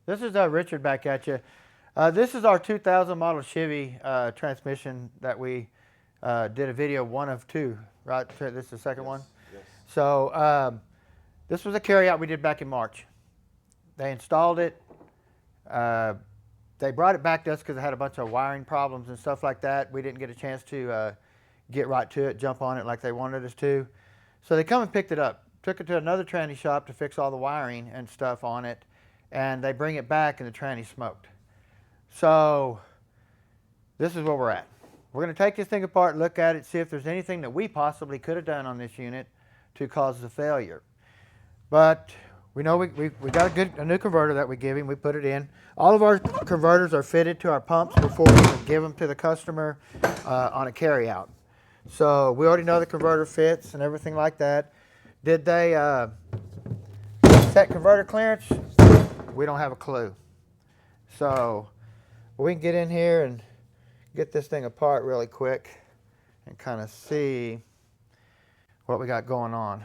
This is Richard back at you. This is our 2000 model Chevy transmission that we did a video one of two, right? This is the second one. Yes. So this was a carryout we did back in March. They installed it. They brought it back to us because it had a bunch of wiring problems and stuff like that. We didn't get a chance to get right to it, jump on it like they wanted us to. So they come and picked it up, took it to another tranny shop to fix all the wiring and stuff on it, and they bring it back and the tranny smoked. So this is where we're at. We're going to take this thing apart, look at it, see if there's anything that we possibly could have done on this unit to cause the failure. But we know we got a new converter that we give him. We put it in. All of our converters are fitted to our pumps before we even give them to the customer on a carryout. So we already know the converter fits and everything like that. Did they set converter clearance? We don't have a clue. So we can get in here and get this thing apart really quick and kind of see what we got going on.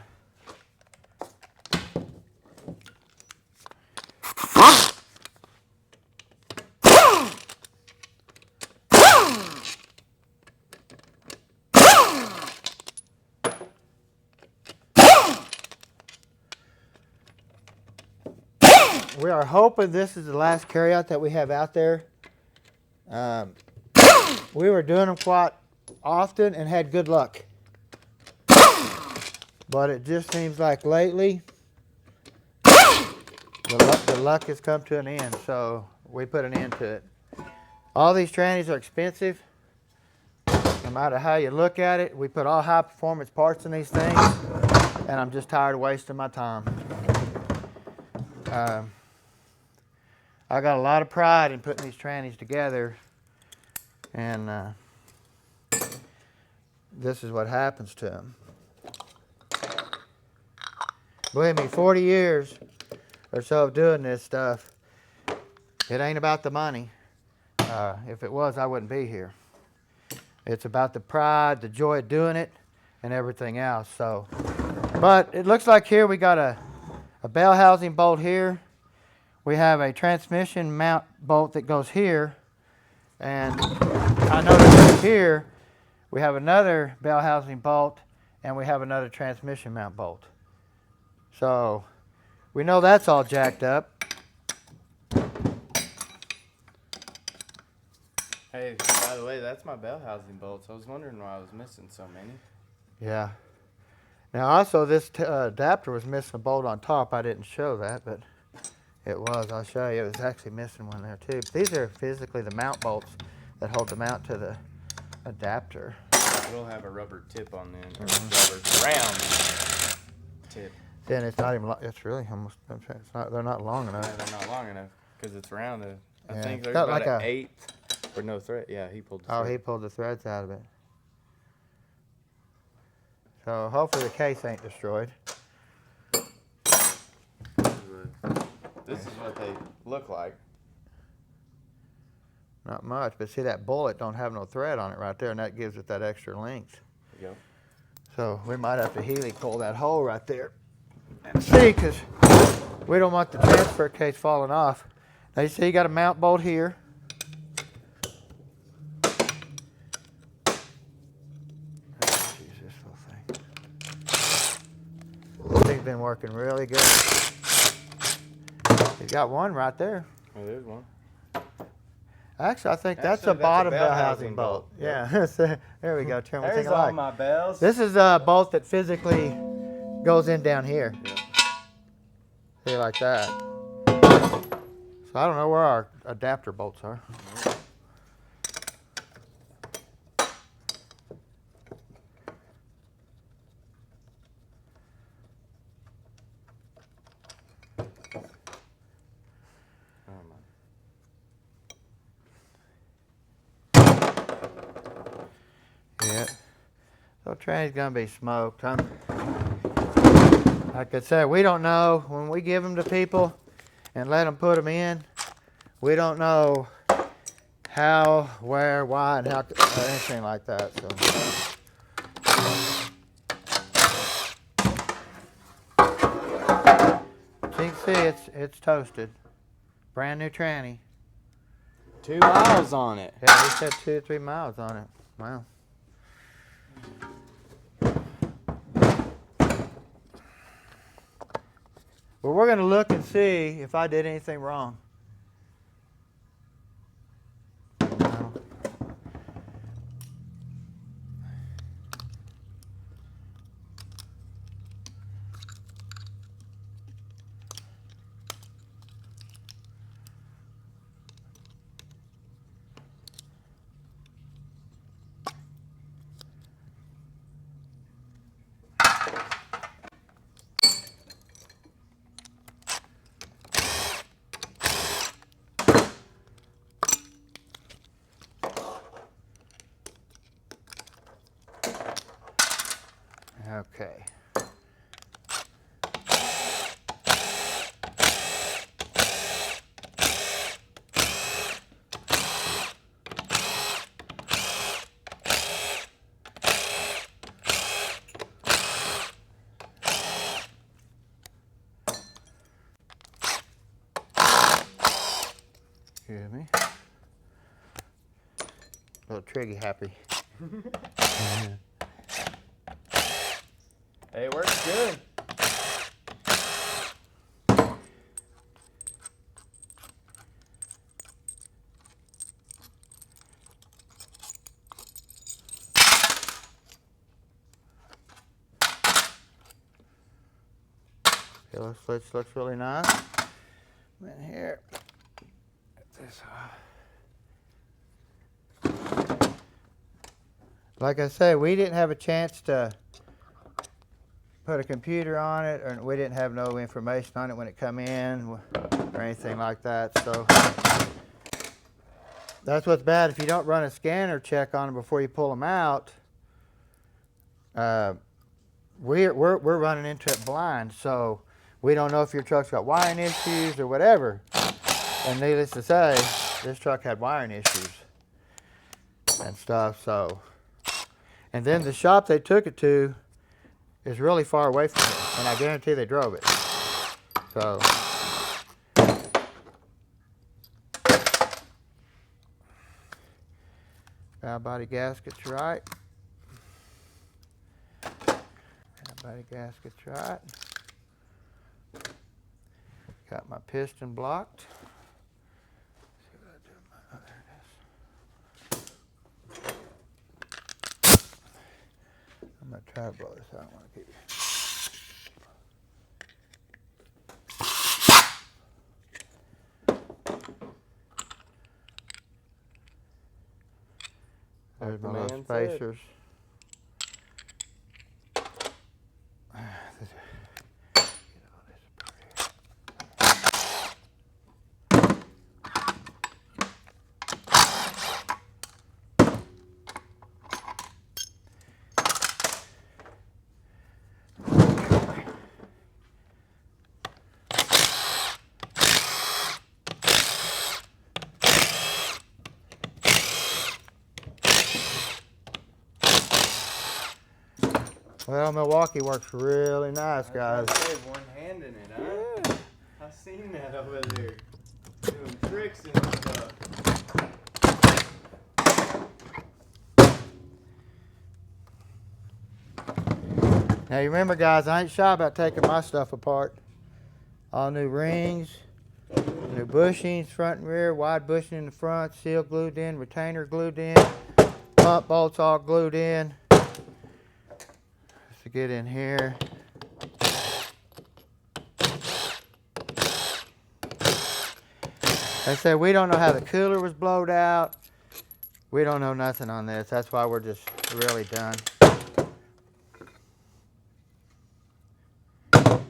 We are hoping this is the last carryout that we have out there. We were doing them quite often and had good luck. But it just seems like lately the luck has come to an end, so we put an end to it. All these trannies are expensive. No matter how you look at it, we put all high performance parts in these things, and I'm just tired of wasting my time. I got a lot of pride in putting these trannies together, and this is what happens to them. Believe me, 40 years or so of doing this stuff, it ain't about the money. If it was, I wouldn't be here. It's about the pride, the joy of doing it, and everything else. So, but it looks like here we got a bell housing bolt here. We have a transmission mount bolt that goes here, and I noticed here we have another bell housing bolt, and we have another transmission mount bolt. So we know that's all jacked up. Hey, by the way, that's my bell housing bolts. I was wondering why I was missing so many. Yeah. Now also this adapter was missing a bolt on top. I didn't show that, but it was. I'll show you. It was actually missing one there too. But these are physically the mount bolts that hold the mount to the adapter. It'll have a rubber tip on them, or rubber round tip. Then it's not even. It's really almost. It's not. They're not long Yeah, enough. they're not long enough because it's round. I Yeah, think it's there's got about like an a- eighth or no thread. Yeah, he pulled the Oh, thread. he pulled the threads out of it. So hopefully the case ain't destroyed. This is what they look like. Not much, but see that bullet don't have no thread on it right there, and that gives it that extra length. There you So we might have to Healy pull that hole right there and see, because we don't want the transfer case falling off. Now you see you got a mount bolt here. Oh, geez, this little thing. This thing's been working really good. You got one right there. Oh, there's one. Actually, I think that's Actually, a that's a bottom bell bell housing housing bolt. bolt. Yeah, there we go. Turn one There's thing all alike. my bells. This is a bolt that physically goes in down here. Yeah. See, like that. So I don't know where our adapter bolts are. Oh, my. Yeah. So train's gonna be smoked. Like I said, we don't know when we give them to people and let them put them in. We don't know how, where, why, and how, anything like that. So. So you can see it's toasted. Brand new tranny. 2 miles on it. Yeah, he said 2 or 3 miles on it. Wow. Well, we're going to look and see if I did anything wrong. No. Okay. Excuse me. A little triggy happy. Hey, it works good. Okay, this looks really nice. In here. Get this off. Like I said, we didn't have a chance to put a computer on it, or we didn't have no information on it when it come in or anything like that. So that's what's bad. If you don't run a scanner check on them before you pull them out, we're running into it blind. So we don't know if your truck's got wiring issues or whatever. And needless to say, this truck had wiring issues and stuff. So, and then the shop they took it to is really far away from it, and I guarantee they drove it. So, valve body gaskets right. Valve body gaskets right. Got my piston blocked. See what I do with my other. I'm gonna try to blow this out. I don't want to keep it. There's my little spacers. Well, Milwaukee works really nice, guys. One-handing it, huh? Yeah. I seen that over there. Doing tricks and stuff. Now, you remember, guys, I ain't shy about taking my stuff apart. All new rings, new bushings, front and rear, wide bushing in the front, seal glued in, retainer glued in, pump bolts all glued in. To get in here. They said we don't know how the cooler was blowed out. We don't know nothing on this. That's why we're just really done. Now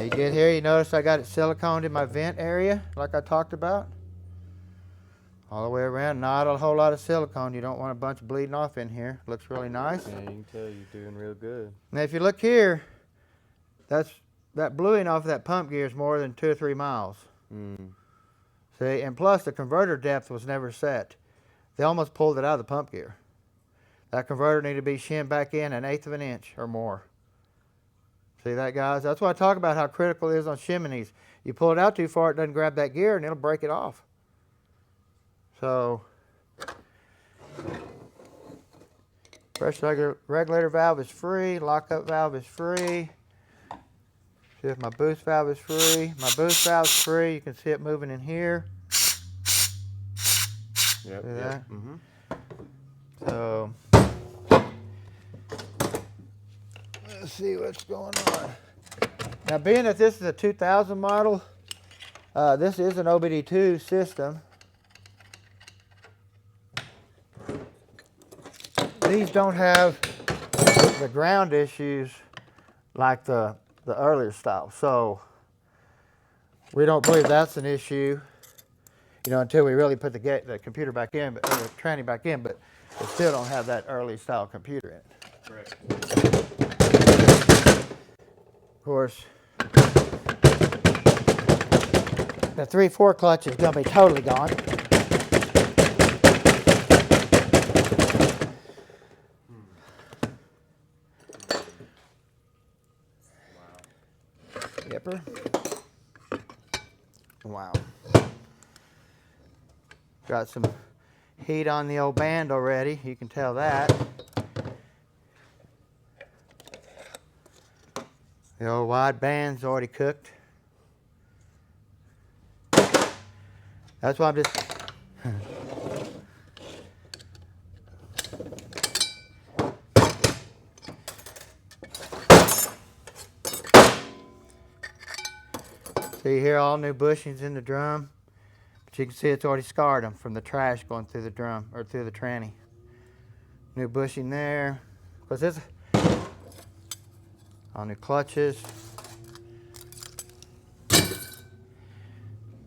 you get here, you notice I got it siliconed in my vent area, like I talked about. All the way around, not a whole lot of silicone. You don't want a bunch of bleeding off in here. Looks really nice. Yeah, you can tell you're doing real good. Now if you look here, that bluing off of that pump gear is more than 2 or 3 miles. See, and plus the converter depth was never set. They almost pulled it out of the pump gear. That converter needed to be shimmed back in 1/8 of an inch or more. See that, guys? That's why I talk about how critical it is on chimneys. You pull it out too far, it doesn't grab that gear, and it'll break it off. So, pressure regulator valve is free. Lockup valve is free. See if my boost valve is free. My boost valve is free. You can see it moving in here. Yep. See Yep. that? Mm-hmm. So, let's see what's going on. Now, being that this is a 2000 model, this is an OBD2 system. These don't have the ground issues like the earlier style. So, we don't believe that's an issue, you know, until we really put the computer back in, but, or the tranny back in, but it still don't have that early style computer in it. Correct. Of course, the 3/4 clutch is going to be totally gone. Yipper. Wow. Got some heat on the old band already. You can tell that. The old wide band's already cooked. That's why I'm just... See here, all new bushings in the drum. But you can see it's already scarred them from the trash going through the drum, or through the tranny. New bushing there. Because this... All new clutches.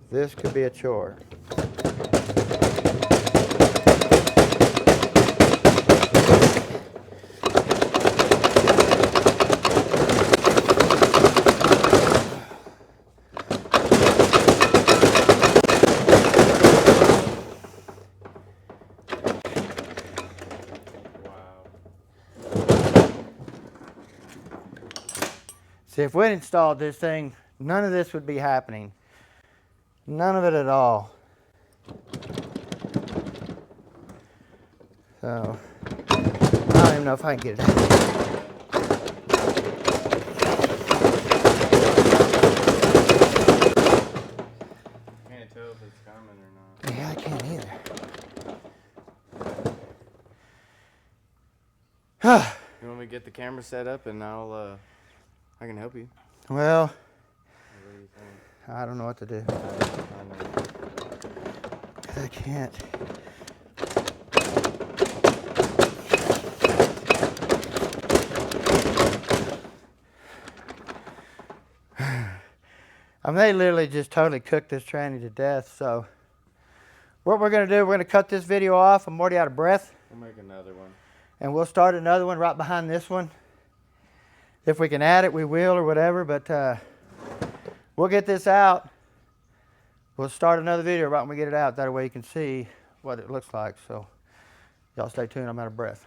This could be a chore. See, if we'd installed this thing, none of this would be happening. None of it at all. So, I don't even know if I can get it out. Can't tell if it's coming or not. Yeah, I can't either. You want me to get the camera set up and I can help you. Well, What do you think? I don't know what to do. I know. I can't. I mean, they literally just totally cooked this tranny to death. So, what we're going to do, we're going to cut this video off. I'm already out of breath. We'll make another one. And we'll start another one right behind this one. If we can add it, we will or whatever. But we'll get this out. We'll start another video right when we get it out. That way you can see what it looks like. So, y'all stay tuned. I'm out of breath.